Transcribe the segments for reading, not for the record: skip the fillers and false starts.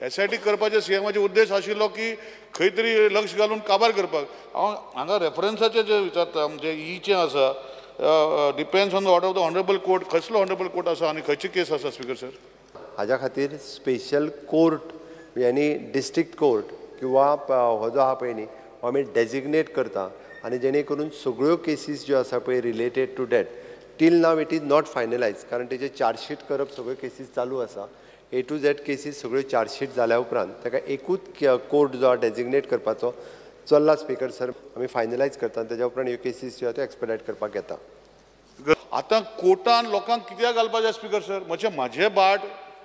SIT करपाचे CMचे उद्देश आशिल्लो की खंय तरी लक्ष घालून काबार करपाक. हांगा रेफरन्साचे जे विचारता म्हणजे ईचें आसा depends on the order of the honourable court. कसलो ऑनरेबल कोर्ट आसा आनी खंयची केस आसा स्पीकर सर? हाज्या खातीर स्पेशल कोर्ट यांनी डिस्ट्रिक्ट कोर्ट किंवा हो जो आहा पळय न्ही हो आमी डेजिग्नेट करता आनी जेणे करून सगळ्यो केसीस ज्यो आसा पळय related to that till now it is not finalize कारण तेजे चार्जशीट करप सगळ्यो केसीस चालू आसा. A to Z केसीस सगळ्यो चार्जशीट जाल्या उपरांत ताका एकूच कोर्ट जो डेजिग्नेट करपाचो चल्ला स्पीकर सर आमी फायनलायज करता तेज्या उपरांत ह्यो केसीस ज्यो त्यो एक्सपेडायट करपाक येता. आतां कोर्टान लोकांक कित्याक घालपाचें स्पीकर सर? म्हजे बाट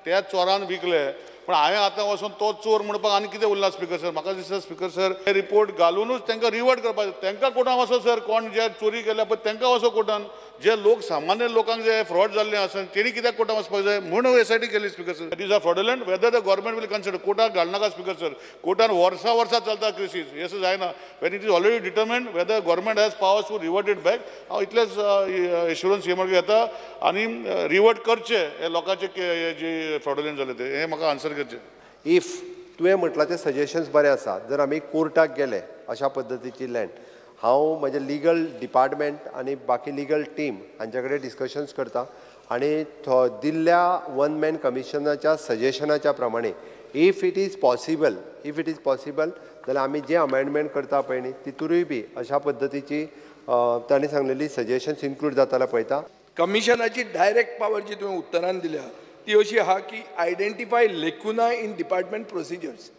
त्या चोरान विकले पण हांवें आतां वचून तो चोर म्हणपाक आनी कितें उरला स्पीकर सर? म्हाका दिसता स्पीकर सर हे रिपोर्ट घालूनच तांकां रिवर्ट करपाचें. तांकां कोर्टान वचो सर कोण जे चोरी केल्या पळय तांकां वचो कोर्टान. जे लोक सामान्य लोकांक जे फ्रॉड जाल्ले आसा तेणी कित्याक कोर्टान वचपाक जाय म्हणून SIT केली speaker sir. These are fraudulent whether the government will consider. कोर्टाक घालनाका स्पीकर सर. कोर्टान वर्सां चलता केसीस हे असं जायना. When it is already determined whether government has powers to revert it back. हांव इतलेच एश्युरन्स CM येता आनी रिवर्ट करचे हे लोकांचे जे फ्रॉडुलंट जाले ते हे म्हाका आन्सर करचे. इफ तुवें म्हटलां ते सजेशन्स बरे आसा जर आमी कोर्टाक गेले अशा पद्दतीची लँड हांव म्हजे लिगल डिपार्टमेंट आनी बाकी लिगल टीम हांचे कडेन डिस्कशन्स करता आनी दिल्ल्या वन मॅन कमिशनाच्या सजेशनाच्या प्रमाणे इफ इट इज पॉसिबल जाल्यार आमी जे अमेंडमेंट करता पळय न्ही तितूरूय बी अशा पद्दतीची तांणी सांगलेली सजेशन्स इन्क्लूड जाताला पळयता. कमिशनाची डायरेक्ट पावर जी तुवें उतरान दिल्या ती अशी आहा की identify lacuna in department procedures.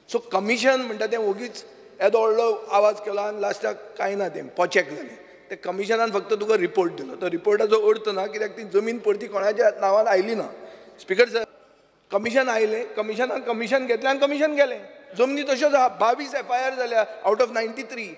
So commission म्हणटा तें ओगीच येदो व्हडलो आवाज केलो आनी लास्टाक कांय ना तें पोचेक जालें. ते कमिशनान फक्त तुका रिपोर्ट दिलो. तो रिपोर्टाचो अर्थ ना कित्याक ती जमीन परती कोणाच्या नांवान आयली ना. स्पीकर सर कमिशन आयलें कमिशनान कमिशन घेतलें आनी कमिशन गेलें. जमनी तश्योच आहा 22 FIR जाल्या आउट ऑफ 93.